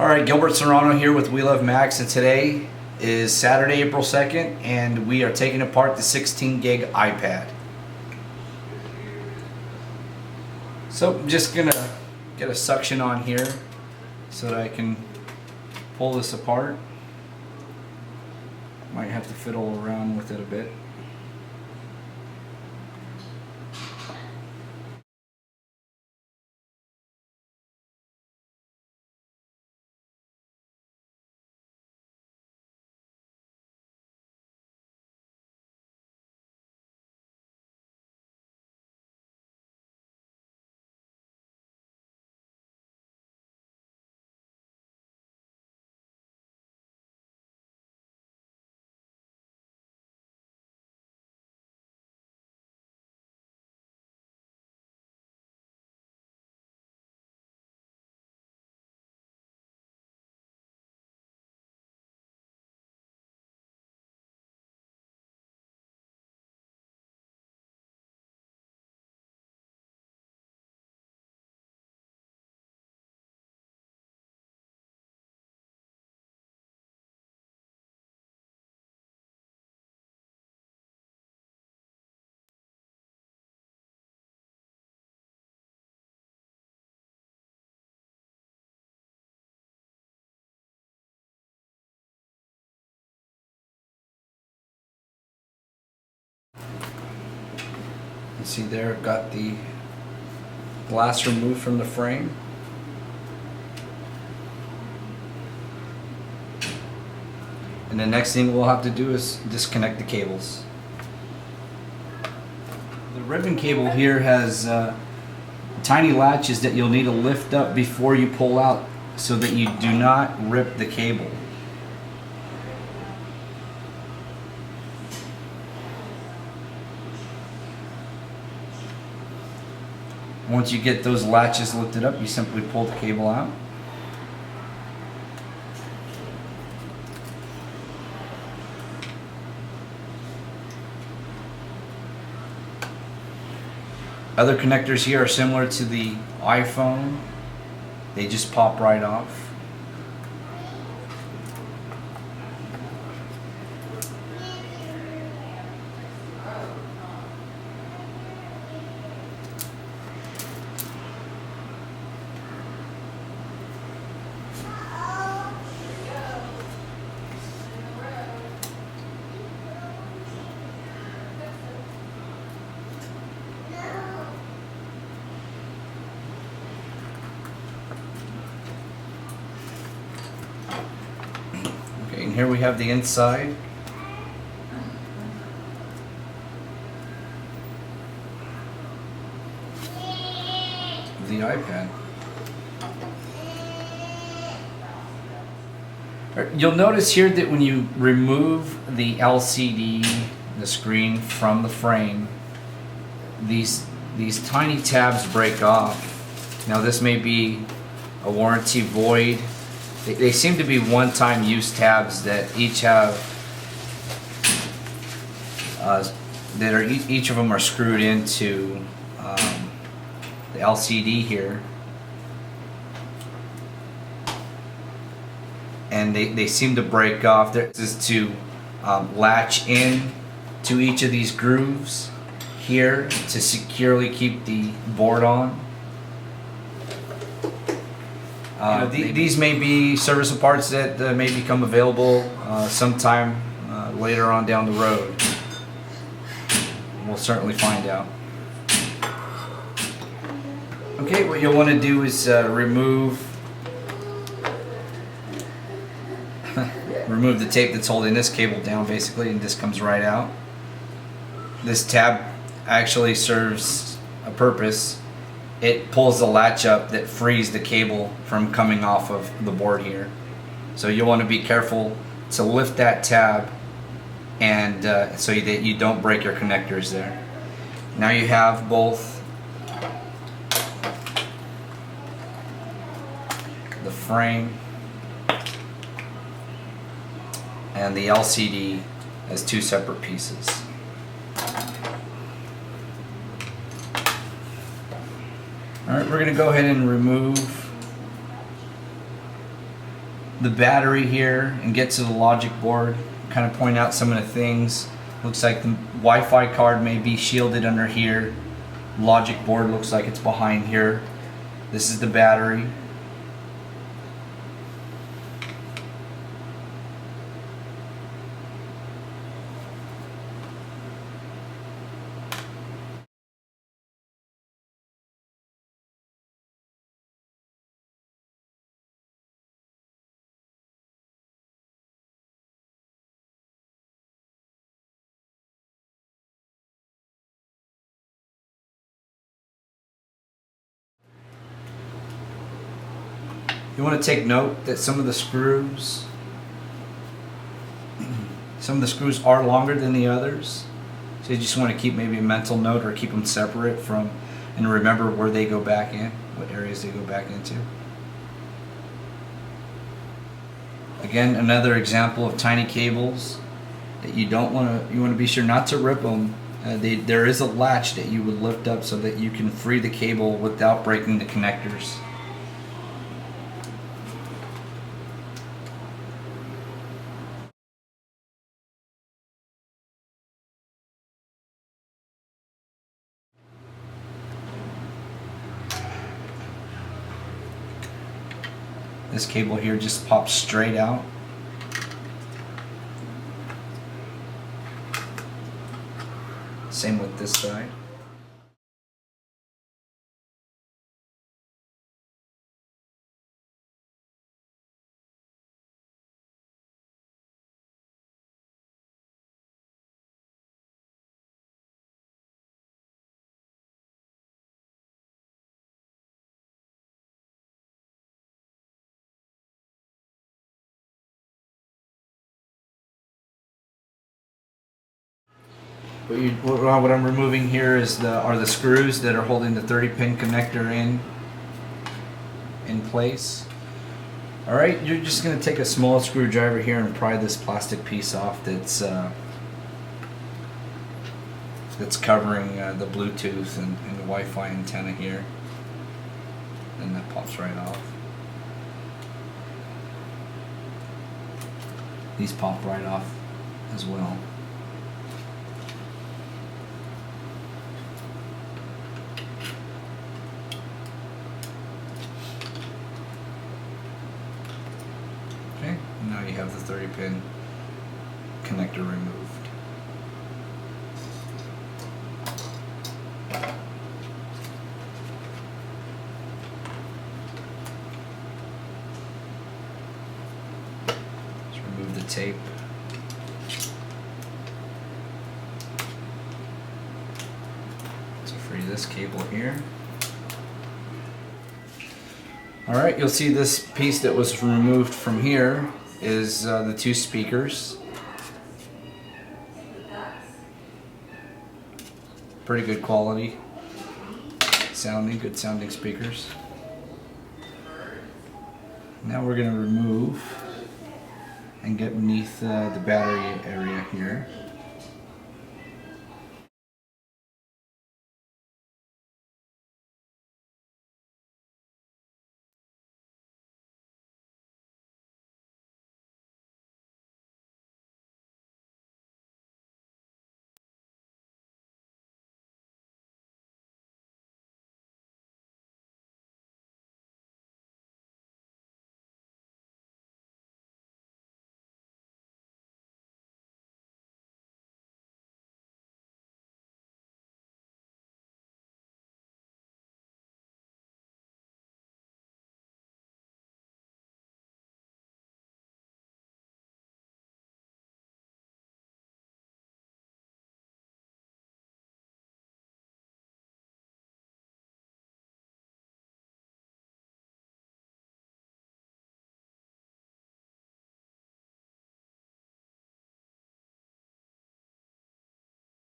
Alright, gserrano here with We Love Macs, and today is Saturday, April 2nd, and we are taking apart the 16 gig iPad. So I'm just gonna get a suction on here so that I can pull this apart. Might have to fiddle around with it a bit. You see there, I've got the glass removed from the frame. And the next thing we'll have to do is disconnect the cables. The ribbon cable here has tiny latches that you'll need to lift up before you pull out so that you do not rip the cable. Once you get those latches lifted up, you simply pull the cable out. Other connectors here are similar to the iPhone. They just pop right off. And here we have the inside of the iPad. You'll notice here that when you remove the LCD, the screen, from the frame, these tiny tabs break off. Now this may be a warranty void. They seem to be one-time use tabs that each have each of them are screwed into the LCD here, and they seem to break off. This is to latch in to each of these grooves here to securely keep the board on. These may be serviceable parts that may become available sometime later on down the road. We'll certainly find out. Okay, what you'll want to do is remove the tape that's holding this cable down, basically, and this comes right out. This tab actually serves a purpose. It pulls the latch up that frees the cable from coming off of the board here. So you'll want to be careful to lift that tab and so that you don't break your connectors there. Now you have both the frame and the LCD as two separate pieces. Alright, we're going to go ahead and remove the battery here and get to the logic board, kind of point out some of the things. Looks like the Wi-Fi card may be shielded under here. Logic board looks like it's behind here. This is the battery. You want to take note that some of the screws are longer than the others. So you just want to keep maybe a mental note or keep them separate from, and remember where they go back in, what areas they go back into. Again, another example of tiny cables that you want to be sure not to rip them. There is a latch that you would lift up so that you can free the cable without breaking the connectors. This cable here just pops straight out. Same with this side. What I'm removing here are the screws that are holding the 30-pin connector in place. All right, you're just going to take a small screwdriver here and pry this plastic piece off that's covering the Bluetooth and the Wi-Fi antenna here. And that pops right off. These pop right off as well. Okay, now you have the 30-pin connector removed. Let's remove the tape. To free this cable here. Alright, you'll see this piece that was removed from here is the two speakers. Pretty good quality sounding, good sounding speakers. Now we're going to remove and get beneath the battery area here.